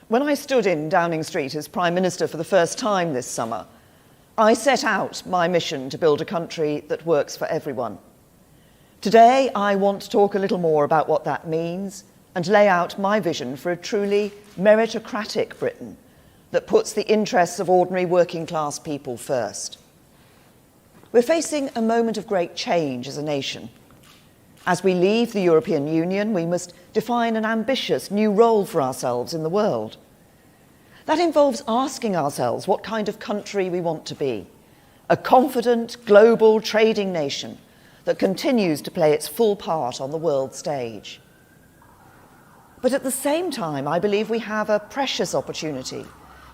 When I stood in Downing Street as Prime Minister for the first time this summer, I set out my mission to build a country that works for everyone. Today, I want to talk a little more about what that means and lay out my vision for a truly meritocratic Britain that puts the interests of ordinary working class people first. We're facing a moment of great change as a nation. As we leave the European Union, we must define an ambitious new role for ourselves in the world. That involves asking ourselves what kind of country we want to be, a confident, global trading nation that continues to play its full part on the world stage. But at the same time, I believe we have a precious opportunity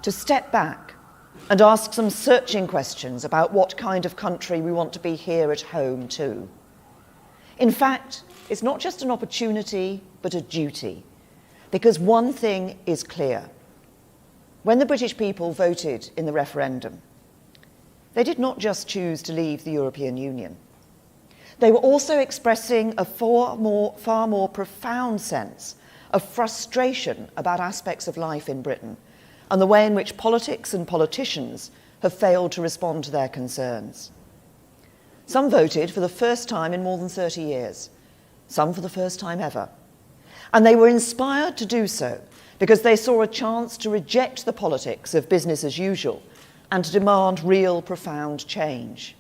to step back and ask some searching questions about what kind of country we want to be here at home too. In fact, it's not just an opportunity, but a duty, because one thing is clear. When the British people voted in the referendum, they did not just choose to leave the European Union. They were also expressing a far more profound sense of frustration about aspects of life in Britain and the way in which politics and politicians have failed to respond to their concerns. Some voted for the first time in more than 30 years, some for the first time ever. And they were inspired to do so because they saw a chance to reject the politics of business as usual and to demand real, profound change.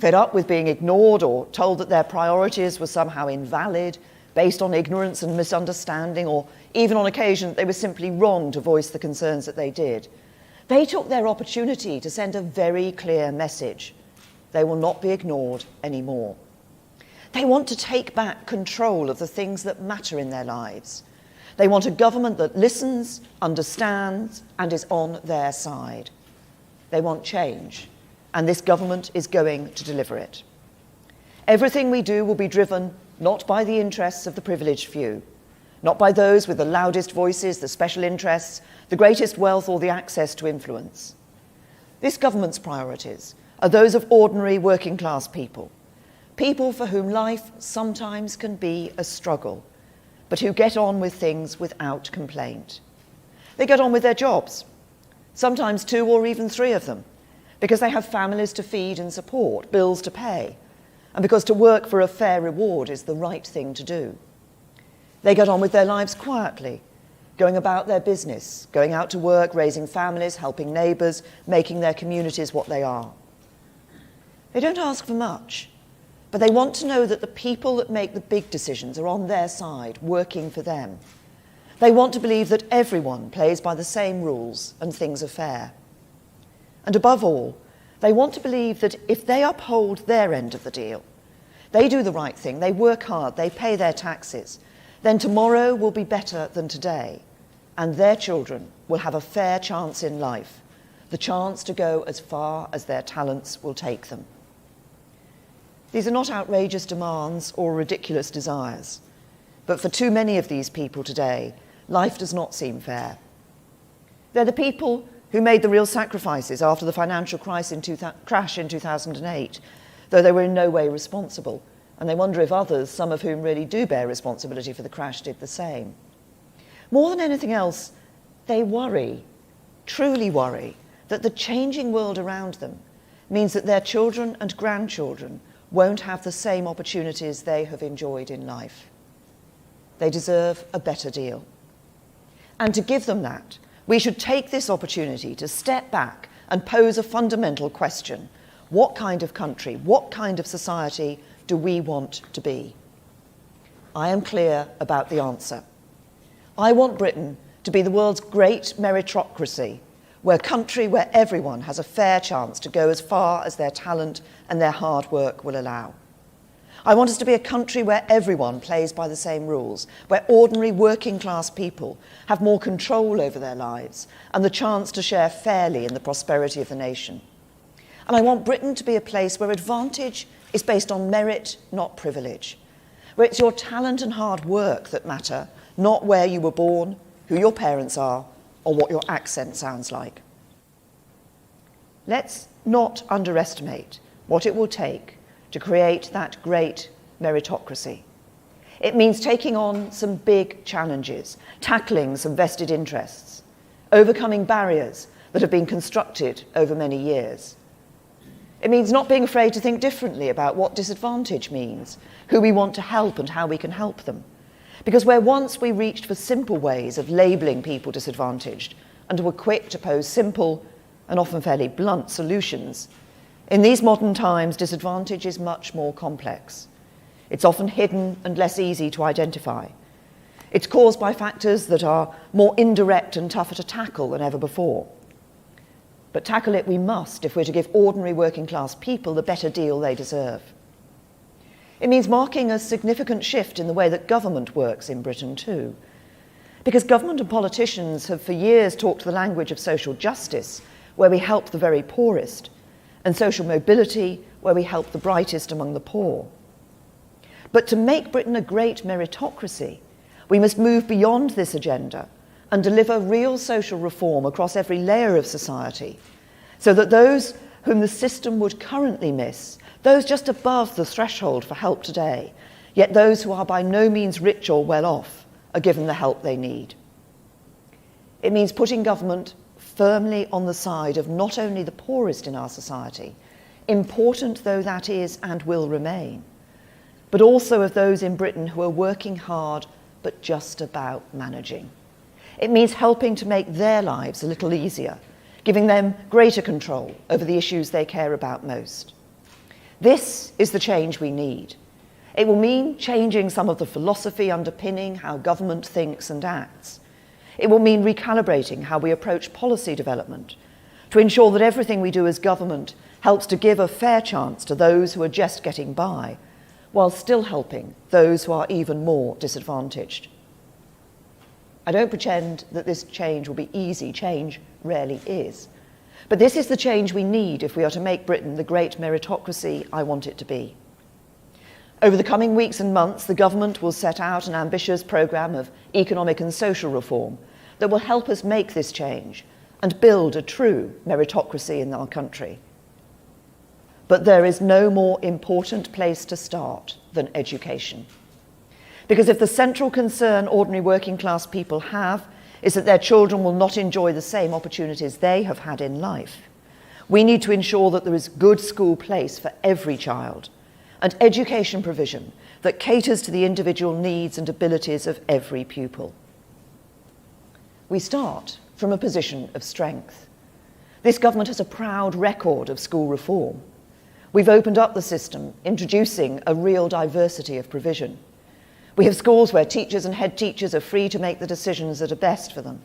Fed up with being ignored or told that their priorities were somehow invalid, based on ignorance and misunderstanding, or even on occasion they were simply wrong to voice the concerns that they did, they took their opportunity to send a very clear message. They will not be ignored anymore. They want to take back control of the things that matter in their lives. They want a government that listens, understands, and is on their side. They want change, and this government is going to deliver it. Everything we do will be driven not by the interests of the privileged few, not by those with the loudest voices, the special interests, the greatest wealth, or the access to influence. This government's priorities are those of ordinary working class people, people for whom life sometimes can be a struggle, but who get on with things without complaint. They get on with their jobs, sometimes 2 or even 3 of them, because they have families to feed and support, bills to pay, and because to work for a fair reward is the right thing to do. They get on with their lives quietly, going about their business, going out to work, raising families, helping neighbours, making their communities what they are. They don't ask for much, but they want to know that the people that make the big decisions are on their side, working for them. They want to believe that everyone plays by the same rules and things are fair. And above all, they want to believe that if they uphold their end of the deal, they do the right thing, they work hard, they pay their taxes, then tomorrow will be better than today, and their children will have a fair chance in life, the chance to go as far as their talents will take them. These are not outrageous demands or ridiculous desires, but for too many of these people today, life does not seem fair. They're the people who made the real sacrifices after the financial crash in 2008, though they were in no way responsible, and they wonder if others, some of whom really do bear responsibility for the crash, did the same. More than anything else, they worry, truly worry, that the changing world around them means that their children and grandchildren won't have the same opportunities they have enjoyed in life. They deserve a better deal. And to give them that, we should take this opportunity to step back and pose a fundamental question. What kind of country, what kind of society do we want to be? I am clear about the answer. I want Britain to be the world's great meritocracy, where everyone has a fair chance to go as far as their talent and their hard work will allow. I want us to be a country where everyone plays by the same rules, where ordinary working class people have more control over their lives and the chance to share fairly in the prosperity of the nation. And I want Britain to be a place where advantage is based on merit, not privilege, where it's your talent and hard work that matter, not where you were born, who your parents are, or what your accent sounds like. Let's not underestimate what it will take to create that great meritocracy. It means taking on some big challenges, tackling some vested interests, overcoming barriers that have been constructed over many years. It means not being afraid to think differently about what disadvantage means, who we want to help and how we can help them. Because where once we reached for simple ways of labelling people disadvantaged and were quick to pose simple and often fairly blunt solutions, in these modern times, disadvantage is much more complex. It's often hidden and less easy to identify. It's caused by factors that are more indirect and tougher to tackle than ever before. But tackle it we must if we're to give ordinary working class people the better deal they deserve. It means marking a significant shift in the way that government works in Britain too. Because government and politicians have for years talked the language of social justice, where we help the very poorest, and social mobility, where we help the brightest among the poor. But to make Britain a great meritocracy, we must move beyond this agenda and deliver real social reform across every layer of society, so that those whom the system would currently miss, those just above the threshold for help today, yet those who are by no means rich or well off, are given the help they need. It means putting government firmly on the side of not only the poorest in our society, important though that is and will remain, but also of those in Britain who are working hard but just about managing. It means helping to make their lives a little easier, giving them greater control over the issues they care about most. This is the change we need. It will mean changing some of the philosophy underpinning how government thinks and acts. It will mean recalibrating how we approach policy development to ensure that everything we do as government helps to give a fair chance to those who are just getting by, while still helping those who are even more disadvantaged. I don't pretend that this change will be easy. Change rarely is. But this is the change we need if we are to make Britain the great meritocracy I want it to be. Over the coming weeks and months, the government will set out an ambitious programme of economic and social reform that will help us make this change and build a true meritocracy in our country. But there is no more important place to start than education. Because if the central concern ordinary working class people have is that their children will not enjoy the same opportunities they have had in life, we need to ensure that there is good school place for every child and education provision that caters to the individual needs and abilities of every pupil. We start from a position of strength. This government has a proud record of school reform. We've opened up the system, introducing a real diversity of provision. We have schools where teachers and head teachers are free to make the decisions that are best for them.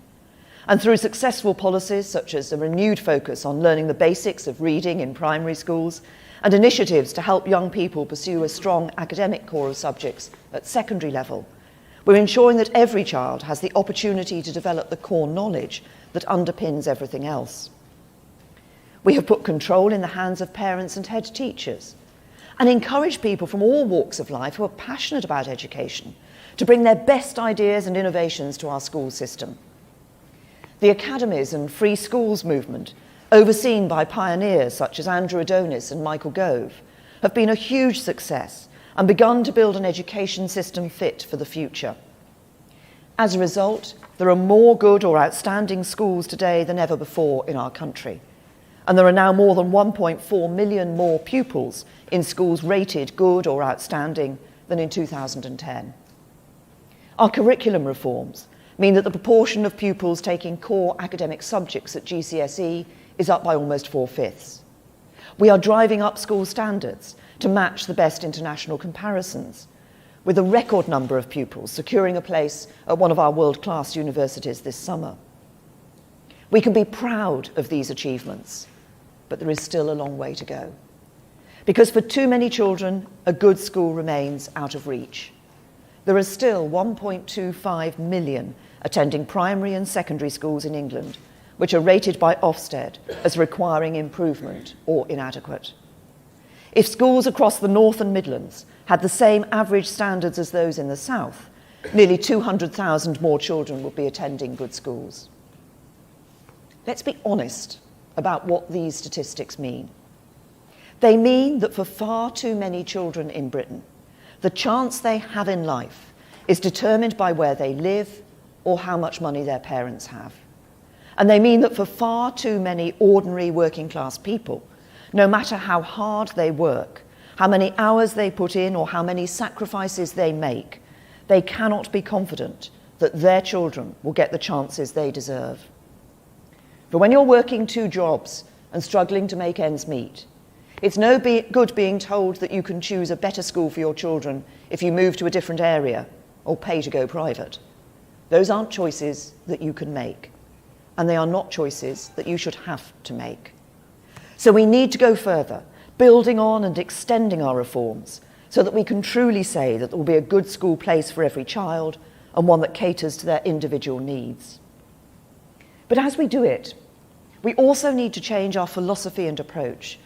And through successful policies such as a renewed focus on learning the basics of reading in primary schools and initiatives to help young people pursue a strong academic core of subjects at secondary level, we're ensuring that every child has the opportunity to develop the core knowledge that underpins everything else. We have put control in the hands of parents and head teachers and encourage people from all walks of life who are passionate about education to bring their best ideas and innovations to our school system. The academies and free schools movement, overseen by pioneers such as Andrew Adonis and Michael Gove, have been a huge success and begun to build an education system fit for the future. As a result, there are more good or outstanding schools today than ever before in our country. And there are now more than 1.4 million more pupils in schools rated good or outstanding than in 2010. Our curriculum reforms mean that the proportion of pupils taking core academic subjects at GCSE is up by almost 4/5. We are driving up school standards to match the best international comparisons, with a record number of pupils securing a place at one of our world-class universities this summer. We can be proud of these achievements, but there is still a long way to go. Because for too many children, a good school remains out of reach. There are still 1.25 million attending primary and secondary schools in England, which are rated by Ofsted as requiring improvement or inadequate. If schools across the North and Midlands had the same average standards as those in the South, nearly 200,000 more children would be attending good schools. Let's be honest about what these statistics mean. They mean that for far too many children in Britain, the chance they have in life is determined by where they live or how much money their parents have. And they mean that for far too many ordinary working class people, no matter how hard they work, how many hours they put in or how many sacrifices they make, they cannot be confident that their children will get the chances they deserve. But when you're working 2 jobs and struggling to make ends meet, it's no good being told that you can choose a better school for your children if you move to a different area or pay to go private. Those aren't choices that you can make, and they are not choices that you should have to make. So we need to go further, building on and extending our reforms so that we can truly say that there will be a good school place for every child and one that caters to their individual needs. But as we do it, we also need to change our philosophy and approach,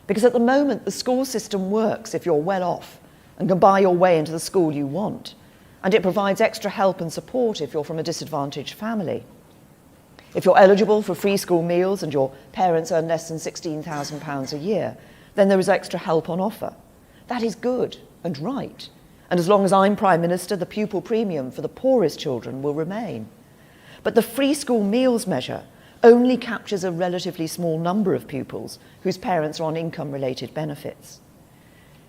because at the moment the school system works if you're well off and can buy your way into the school you want, and it provides extra help and support if you're from a disadvantaged family. If you're eligible for free school meals and your parents earn less than £16,000 a year, then there is extra help on offer. That is good and right. And as long as I'm Prime Minister, the pupil premium for the poorest children will remain. But the free school meals measure only captures a relatively small number of pupils whose parents are on income-related benefits.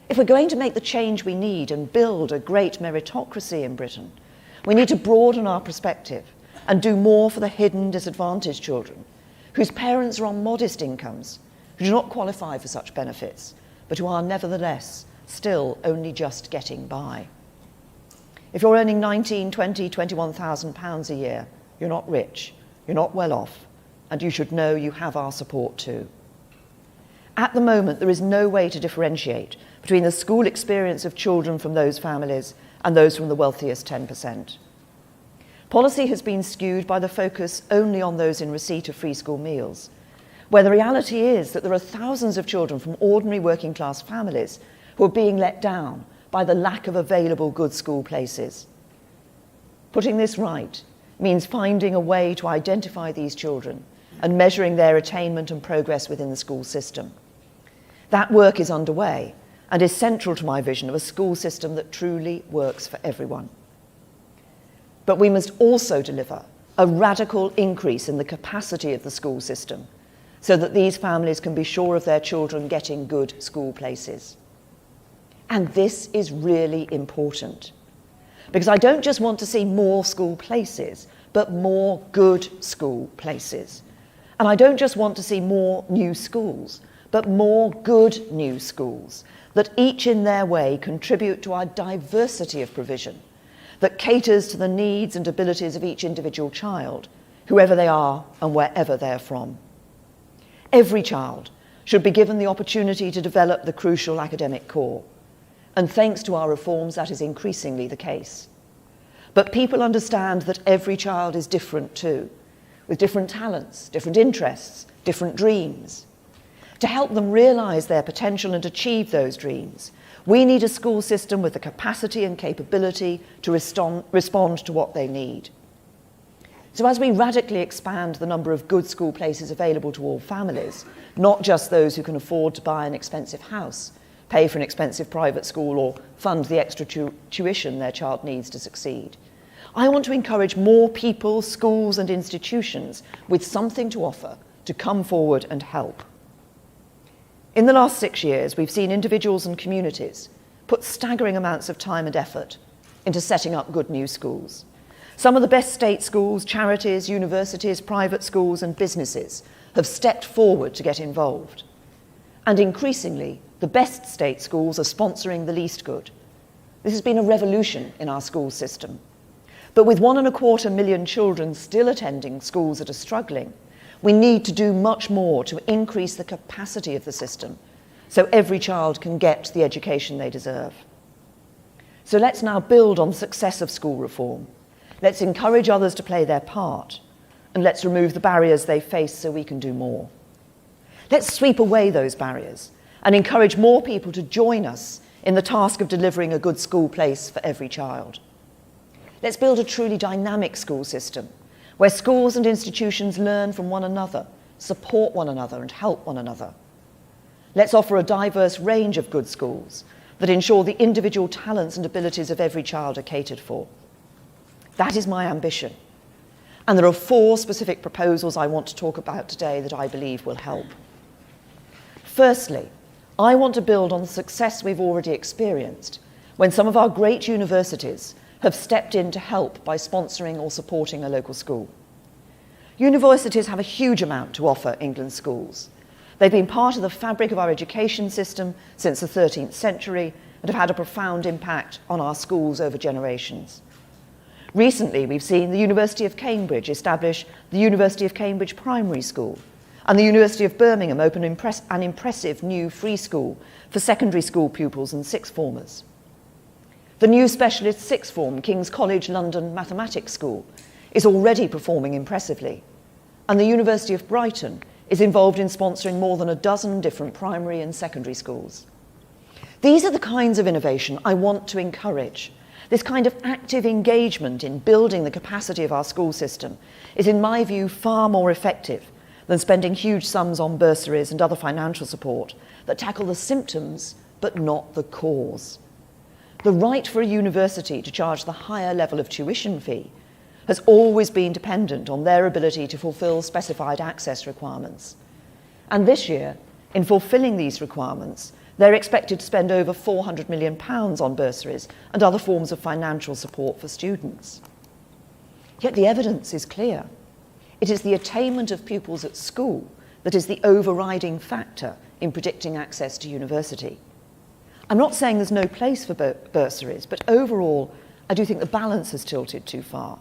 If we're going to make the change we need and build a great meritocracy in Britain, we need to broaden our perspective and do more for the hidden disadvantaged children whose parents are on modest incomes, who do not qualify for such benefits, but who are nevertheless still only just getting by. If you're earning £19,000, £20,000, £21,000 a year, you're not rich, you're not well off, and you should know you have our support too. At the moment, there is no way to differentiate between the school experience of children from those families and those from the wealthiest 10%. Policy has been skewed by the focus only on those in receipt of free school meals, where the reality is that there are thousands of children from ordinary working class families who are being let down by the lack of available good school places. Putting this right means finding a way to identify these children and measuring their attainment and progress within the school system. That work is underway and is central to my vision of a school system that truly works for everyone. But we must also deliver a radical increase in the capacity of the school system so that these families can be sure of their children getting good school places. And this is really important, because I don't just want to see more school places, but more good school places. And I don't just want to see more new schools, but more good new schools that each in their way contribute to our diversity of provision, that caters to the needs and abilities of each individual child, whoever they are and wherever they're from. Every child should be given the opportunity to develop the crucial academic core, and thanks to our reforms, that is increasingly the case. But people understand that every child is different too, with different talents, different interests, different dreams. To help them realise their potential and achieve those dreams, we need a school system with the capacity and capability to respond to what they need. So as we radically expand the number of good school places available to all families, not just those who can afford to buy an expensive house, pay for an expensive private school, or fund the extra tuition their child needs to succeed, I want to encourage more people, schools and institutions with something to offer to come forward and help. In the last 6 years, we've seen individuals and communities put staggering amounts of time and effort into setting up good new schools. Some of the best state schools, charities, universities, private schools and businesses have stepped forward to get involved. And increasingly, the best state schools are sponsoring the least good. This has been a revolution in our school system. But with 1.25 million children still attending schools that are struggling, we need to do much more to increase the capacity of the system so every child can get the education they deserve. So let's now build on the success of school reform. Let's encourage others to play their part, and let's remove the barriers they face so we can do more. Let's sweep away those barriers and encourage more people to join us in the task of delivering a good school place for every child. Let's build a truly dynamic school system where schools and institutions learn from one another, support one another and help one another. Let's offer a diverse range of good schools that ensure the individual talents and abilities of every child are catered for. That is my ambition. And there are 4 specific proposals I want to talk about today that I believe will help. Firstly, I want to build on the success we've already experienced when some of our great universities have stepped in to help by sponsoring or supporting a local school. Universities have a huge amount to offer England's schools. They've been part of the fabric of our education system since the 13th century and have had a profound impact on our schools over generations. Recently, we've seen the University of Cambridge establish the University of Cambridge Primary School, and the University of Birmingham open an impressive new free school for secondary school pupils and sixth formers. The new specialist sixth form King's College London Mathematics School is already performing impressively, and the University of Brighton is involved in sponsoring more than a dozen different primary and secondary schools. These are the kinds of innovation I want to encourage. This kind of active engagement in building the capacity of our school system is, in my view, far more effective than spending huge sums on bursaries and other financial support that tackle the symptoms but not the cause. The right for a university to charge the higher level of tuition fee has always been dependent on their ability to fulfil specified access requirements. And this year, in fulfilling these requirements, they're expected to spend over £400 million on bursaries and other forms of financial support for students. Yet the evidence is clear. It is the attainment of pupils at school that is the overriding factor in predicting access to university. I'm not saying there's no place for bursaries, but overall, I do think the balance has tilted too far.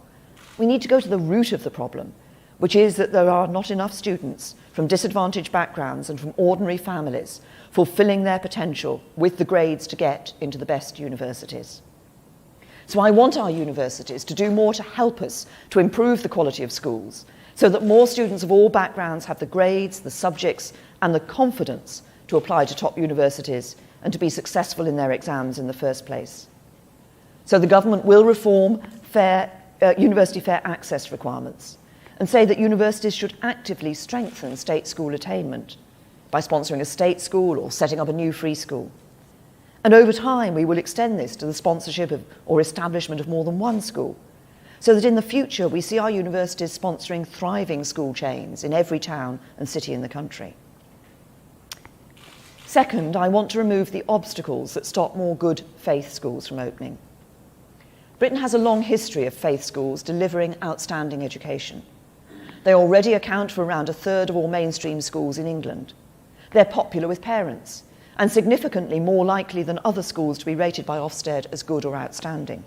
We need to go to the root of the problem, which is that there are not enough students from disadvantaged backgrounds and from ordinary families fulfilling their potential with the grades to get into the best universities. So I want our universities to do more to help us to improve the quality of schools so that more students of all backgrounds have the grades, the subjects, and the confidence to apply to top universities and to be successful in their exams in the first place. So the government will reform university fair access requirements and say that universities should actively strengthen state school attainment by sponsoring a state school or setting up a new free school. And over time, we will extend this to the sponsorship of or establishment of more than one school, so that in the future we see our universities sponsoring thriving school chains in every town and city in the country. Second, I want to remove the obstacles that stop more good faith schools from opening. Britain has a long history of faith schools delivering outstanding education. They already account for around a third of all mainstream schools in England. They're popular with parents and significantly more likely than other schools to be rated by Ofsted as good or outstanding.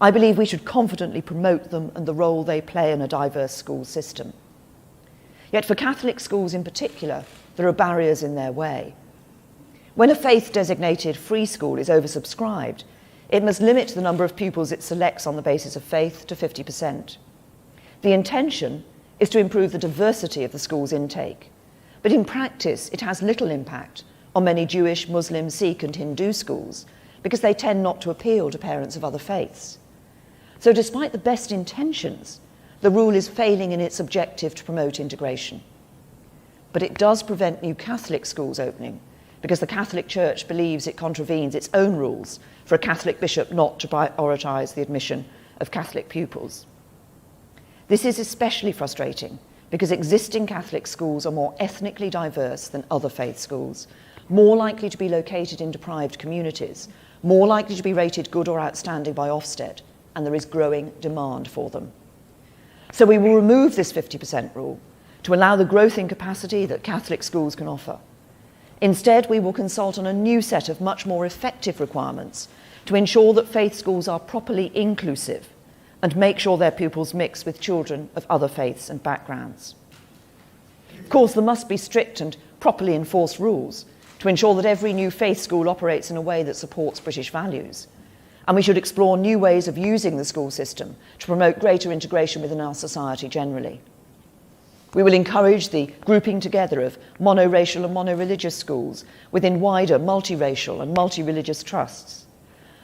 I believe we should confidently promote them and the role they play in a diverse school system. Yet for Catholic schools in particular, there are barriers in their way. When a faith-designated free school is oversubscribed, it must limit the number of pupils it selects on the basis of faith to 50%. The intention is to improve the diversity of the school's intake, but in practice it has little impact on many Jewish, Muslim, Sikh and Hindu schools because they tend not to appeal to parents of other faiths. So despite the best intentions, the rule is failing in its objective to promote integration. But it does prevent new Catholic schools opening because the Catholic Church believes it contravenes its own rules for a Catholic bishop not to prioritise the admission of Catholic pupils. This is especially frustrating because existing Catholic schools are more ethnically diverse than other faith schools, more likely to be located in deprived communities, more likely to be rated good or outstanding by Ofsted, and there is growing demand for them. So we will remove this 50% rule to allow the growth in capacity that Catholic schools can offer. Instead, we will consult on a new set of much more effective requirements to ensure that faith schools are properly inclusive and make sure their pupils mix with children of other faiths and backgrounds. Of course, there must be strict and properly enforced rules to ensure that every new faith school operates in a way that supports British values. And we should explore new ways of using the school system to promote greater integration within our society generally. We will encourage the grouping together of monoracial and monoreligious schools within wider multiracial and multi-religious trusts.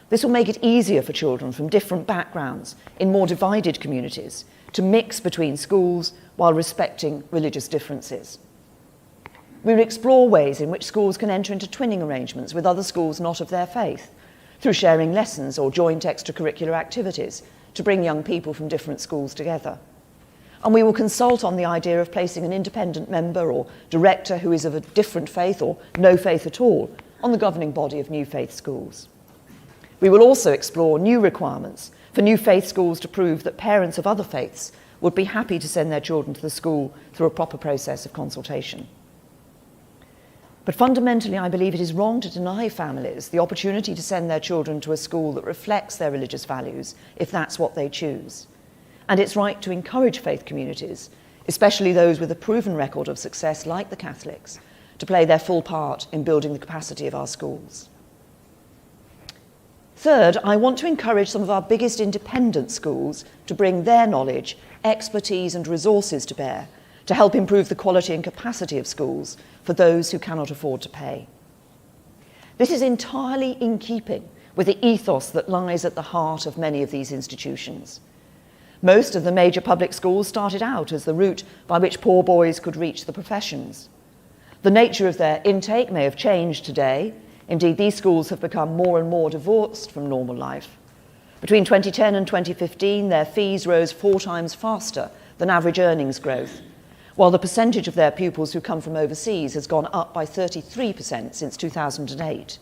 This will make it easier for children from different backgrounds in more divided communities to mix between schools while respecting religious differences. We will explore ways in which schools can enter into twinning arrangements with other schools not of their faith, through sharing lessons or joint extracurricular activities to bring young people from different schools together. And we will consult on the idea of placing an independent member or director who is of a different faith or no faith at all on the governing body of new faith schools. We will also explore new requirements for new faith schools to prove that parents of other faiths would be happy to send their children to the school through a proper process of consultation. But fundamentally, I believe it is wrong to deny families the opportunity to send their children to a school that reflects their religious values, if that's what they choose. And it's right to encourage faith communities, especially those with a proven record of success like the Catholics, to play their full part in building the capacity of our schools. Third, I want to encourage some of our biggest independent schools to bring their knowledge, expertise and resources to bear to help improve the quality and capacity of schools for those who cannot afford to pay. This is entirely in keeping with the ethos that lies at the heart of many of these institutions. Most of the major public schools started out as the route by which poor boys could reach the professions. The nature of their intake may have changed today. Indeed, these schools have become more and more divorced from normal life. Between 2010 and 2015, their fees rose 4 times faster than average earnings growth, while the percentage of their pupils who come from overseas has gone up by 33% since 2008.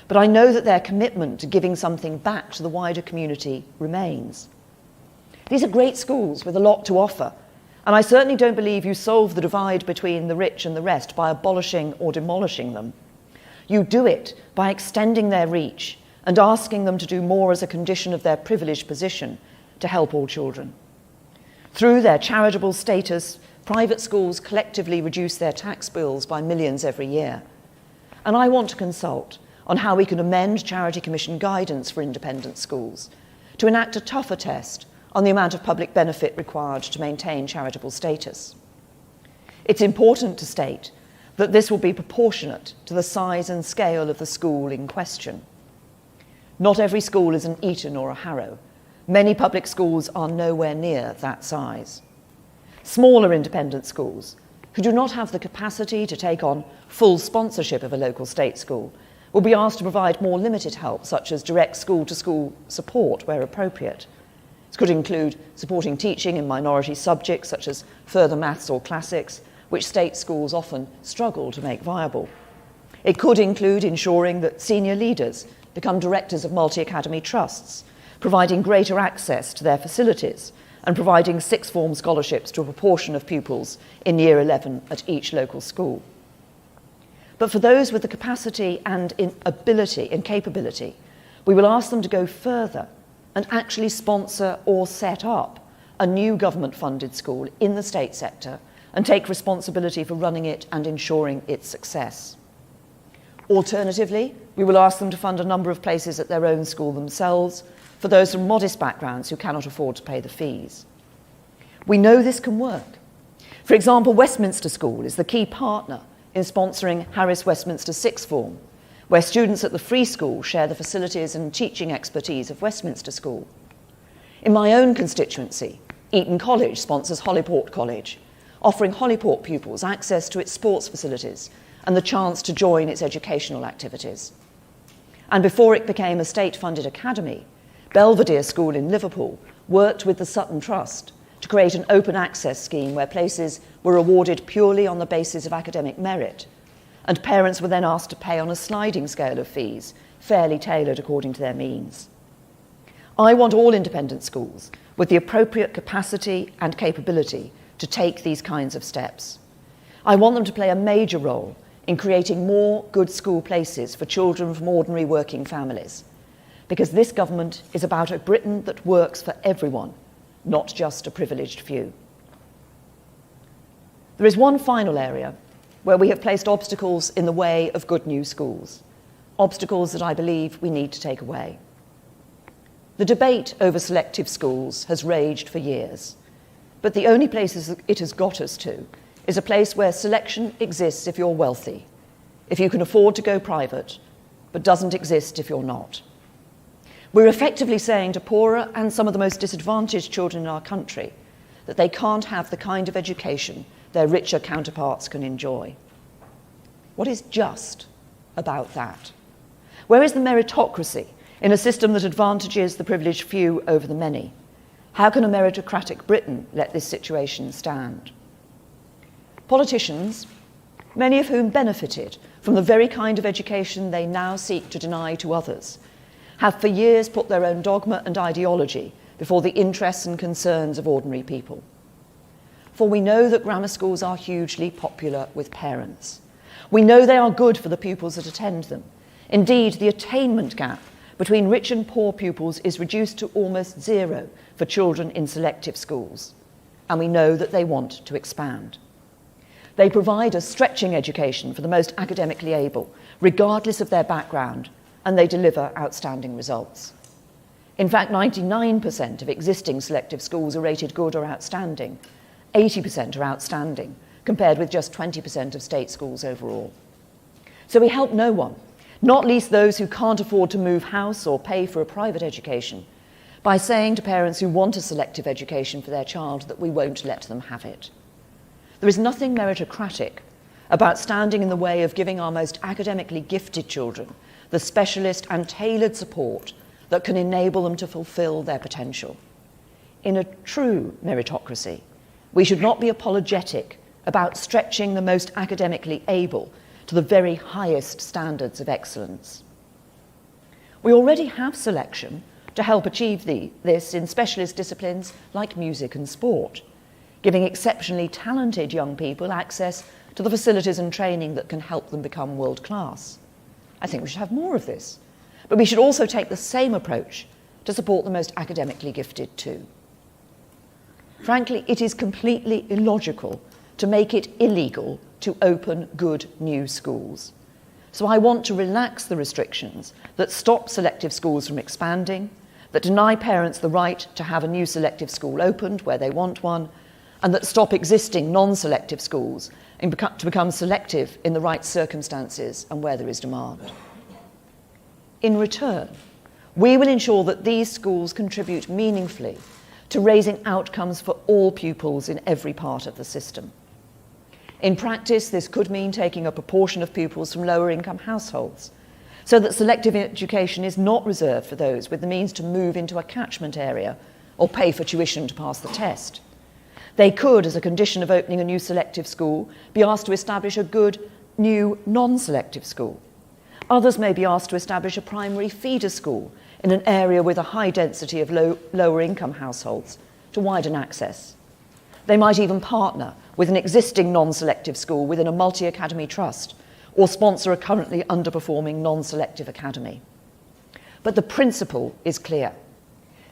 But I know that their commitment to giving something back to the wider community remains. These are great schools with a lot to offer, and I certainly don't believe you solve the divide between the rich and the rest by abolishing or demolishing them. You do it by extending their reach and asking them to do more as a condition of their privileged position to help all children. Through their charitable status, private schools collectively reduce their tax bills by millions every year. And I want to consult on how we can amend Charity Commission guidance for independent schools to enact a tougher test on the amount of public benefit required to maintain charitable status. It's important to state that this will be proportionate to the size and scale of the school in question. Not every school is an Eton or a Harrow. Many public schools are nowhere near that size. Smaller independent schools, who do not have the capacity to take on full sponsorship of a local state school, will be asked to provide more limited help, such as direct school-to-school support where appropriate. This could include supporting teaching in minority subjects, such as further maths or classics, which state schools often struggle to make viable. It could include ensuring that senior leaders become directors of multi-academy trusts, providing greater access to their facilities, and providing sixth form scholarships to a proportion of pupils in Year 11 at each local school. But for those with the capacity and ability and capability, we will ask them to go further and actually sponsor or set up a new government-funded school in the state sector and take responsibility for running it and ensuring its success. Alternatively, we will ask them to fund a number of places at their own school themselves for those from modest backgrounds who cannot afford to pay the fees. We know this can work. For example, Westminster School is the key partner in sponsoring Harris Westminster Sixth Form, where students at the free school share the facilities and teaching expertise of Westminster School. In my own constituency, Eton College sponsors Holyport College, offering Holyport pupils access to its sports facilities and the chance to join its educational activities. And before it became a state-funded academy, Belvedere School in Liverpool worked with the Sutton Trust to create an open access scheme where places were awarded purely on the basis of academic merit, and parents were then asked to pay on a sliding scale of fees, fairly tailored according to their means. I want all independent schools with the appropriate capacity and capability to take these kinds of steps. I want them to play a major role in creating more good school places for children from ordinary working families, because this government is about a Britain that works for everyone, not just a privileged few. There is one final area where we have placed obstacles in the way of good new schools, obstacles that I believe we need to take away. The debate over selective schools has raged for years, but the only places it has got us to is a place where selection exists if you're wealthy, if you can afford to go private, but doesn't exist if you're not. We're effectively saying to poorer and some of the most disadvantaged children in our country that they can't have the kind of education their richer counterparts can enjoy. What is just about that? Where is the meritocracy in a system that advantages the privileged few over the many? How can a meritocratic Britain let this situation stand? Politicians, many of whom benefited from the very kind of education they now seek to deny to others, have for years put their own dogma and ideology before the interests and concerns of ordinary people. For we know that grammar schools are hugely popular with parents. We know they are good for the pupils that attend them. Indeed, the attainment gap between rich and poor pupils is reduced to almost zero for children in selective schools, and we know that they want to expand. They provide a stretching education for the most academically able, regardless of their background, and they deliver outstanding results. In fact, 99% of existing selective schools are rated good or outstanding. 80% are outstanding, compared with just 20% of state schools overall. So we help no one, not least those who can't afford to move house or pay for a private education, by saying to parents who want a selective education for their child that we won't let them have it. There is nothing meritocratic about standing in the way of giving our most academically gifted children the specialist and tailored support that can enable them to fulfill their potential. In a true meritocracy, we should not be apologetic about stretching the most academically able to the very highest standards of excellence. We already have selection to help achieve this in specialist disciplines like music and sport, giving exceptionally talented young people access to the facilities and training that can help them become world class. I think we should have more of this, but we should also take the same approach to support the most academically gifted too. Frankly, it is completely illogical to make it illegal to open good new schools. So I want to relax the restrictions that stop selective schools from expanding, that deny parents the right to have a new selective school opened where they want one, and that stop existing non-selective schools to become selective in the right circumstances and where there is demand. In return, we will ensure that these schools contribute meaningfully to raising outcomes for all pupils in every part of the system. In practice, this could mean taking a proportion of pupils from lower income households, so that selective education is not reserved for those with the means to move into a catchment area or pay for tuition to pass the test. They could, as a condition of opening a new selective school, be asked to establish a good new non-selective school. Others may be asked to establish a primary feeder school in an area with a high density of lower income households to widen access. They might even partner with an existing non-selective school within a multi-academy trust, or sponsor a currently underperforming non-selective academy. But the principle is clear.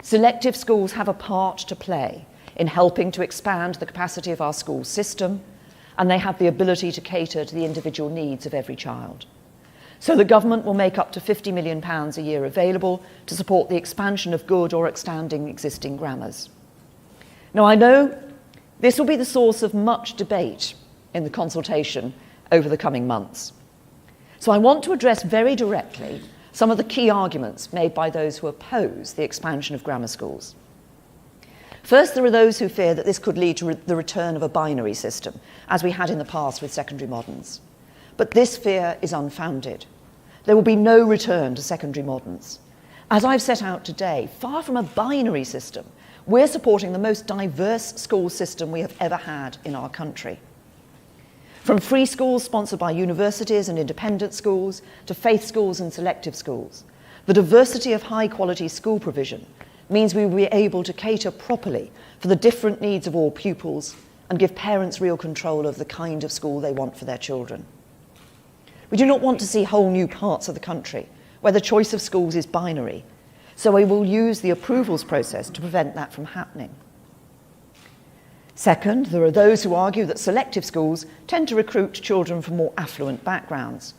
Selective schools have a part to play in helping to expand the capacity of our school system, and they have the ability to cater to the individual needs of every child. So the government will make up to £50 million a year available to support the expansion of good or outstanding existing grammars. Now, I know this will be the source of much debate in the consultation over the coming months. So I want to address very directly some of the key arguments made by those who oppose the expansion of grammar schools. First, there are those who fear that this could lead to the return of a binary system, as we had in the past with secondary moderns. But this fear is unfounded. There will be no return to secondary moderns. As I've set out today, far from a binary system, we're supporting the most diverse school system we have ever had in our country. From free schools sponsored by universities and independent schools to faith schools and selective schools, the diversity of high-quality school provision means we will be able to cater properly for the different needs of all pupils and give parents real control of the kind of school they want for their children. We do not want to see whole new parts of the country where the choice of schools is binary, so we will use the approvals process to prevent that from happening. Second, there are those who argue that selective schools tend to recruit children from more affluent backgrounds.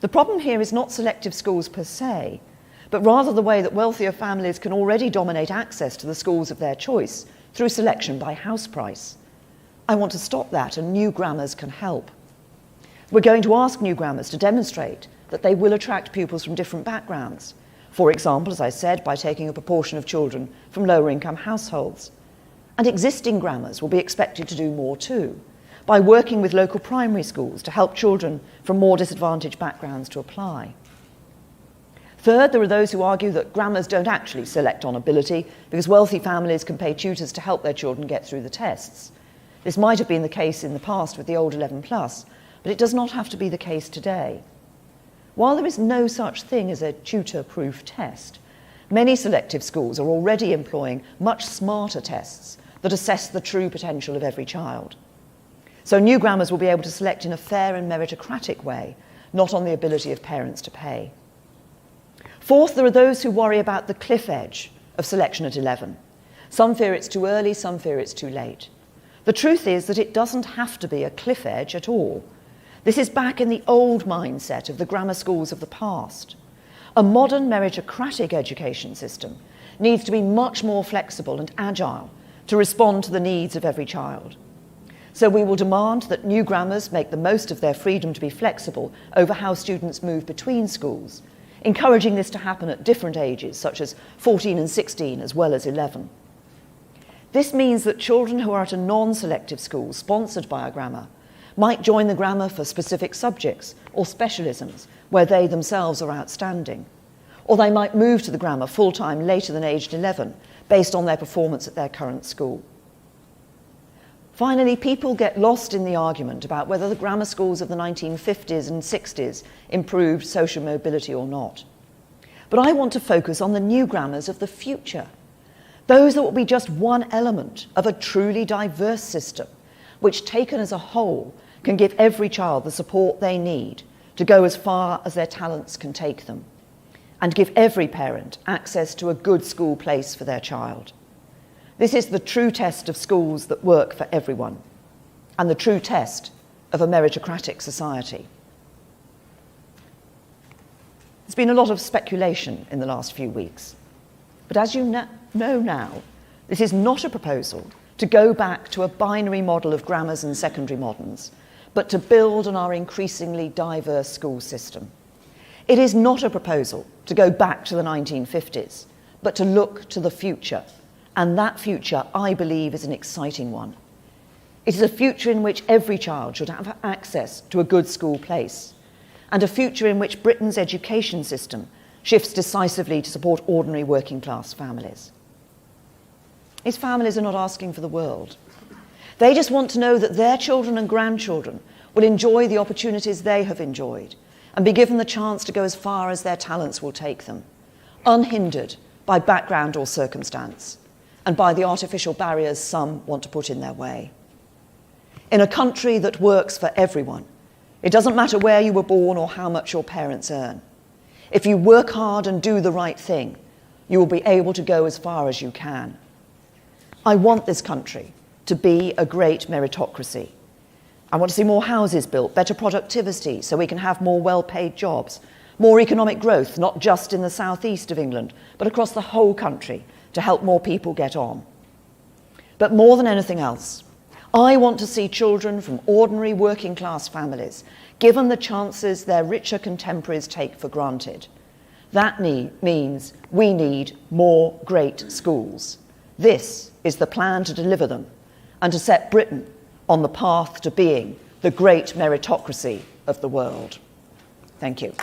The problem here is not selective schools per se, but rather the way that wealthier families can already dominate access to the schools of their choice through selection by house price. I want to stop that, and new grammars can help. We're going to ask new grammars to demonstrate that they will attract pupils from different backgrounds. For example, as I said, by taking a proportion of children from lower income households. And existing grammars will be expected to do more too, by working with local primary schools to help children from more disadvantaged backgrounds to apply. Third, there are those who argue that grammars don't actually select on ability because wealthy families can pay tutors to help their children get through the tests. This might have been the case in the past with the old 11+, but it does not have to be the case today. While there is no such thing as a tutor-proof test, many selective schools are already employing much smarter tests that assess the true potential of every child. So new grammars will be able to select in a fair and meritocratic way, not on the ability of parents to pay. Fourth, there are those who worry about the cliff edge of selection at 11. Some fear it's too early, some fear it's too late. The truth is that it doesn't have to be a cliff edge at all. This is back in the old mindset of the grammar schools of the past. A modern meritocratic education system needs to be much more flexible and agile to respond to the needs of every child. So we will demand that new grammars make the most of their freedom to be flexible over how students move between schools, encouraging this to happen at different ages, such as 14 and 16 as well as 11. This means that children who are at a non-selective school sponsored by a grammar might join the grammar for specific subjects or specialisms where they themselves are outstanding. Or they might move to the grammar full-time later than aged 11 based on their performance at their current school. Finally, people get lost in the argument about whether the grammar schools of the 1950s and 60s improved social mobility or not. But I want to focus on the new grammars of the future, those that will be just one element of a truly diverse system, which taken as a whole can give every child the support they need to go as far as their talents can take them, and give every parent access to a good school place for their child. This is the true test of schools that work for everyone, and the true test of a meritocratic society. There's been a lot of speculation in the last few weeks, but as you know now, this is not a proposal to go back to a binary model of grammars and secondary moderns, but to build on our increasingly diverse school system. It is not a proposal to go back to the 1950s, but to look to the future. And that future, I believe, is an exciting one. It is a future in which every child should have access to a good school place, and a future in which Britain's education system shifts decisively to support ordinary working class families. These families are not asking for the world. They just want to know that their children and grandchildren will enjoy the opportunities they have enjoyed and be given the chance to go as far as their talents will take them, unhindered by background or circumstance, and by the artificial barriers some want to put in their way. In a country that works for everyone, it doesn't matter where you were born or how much your parents earn. If you work hard and do the right thing, you will be able to go as far as you can. I want this country to be a great meritocracy. I want to see more houses built, better productivity so we can have more well-paid jobs, more economic growth, not just in the southeast of England, but across the whole country, to help more people get on. But more than anything else, I want to see children from ordinary working class families given the chances their richer contemporaries take for granted. That means we need more great schools. This is the plan to deliver them and to set Britain on the path to being the great meritocracy of the world. Thank you.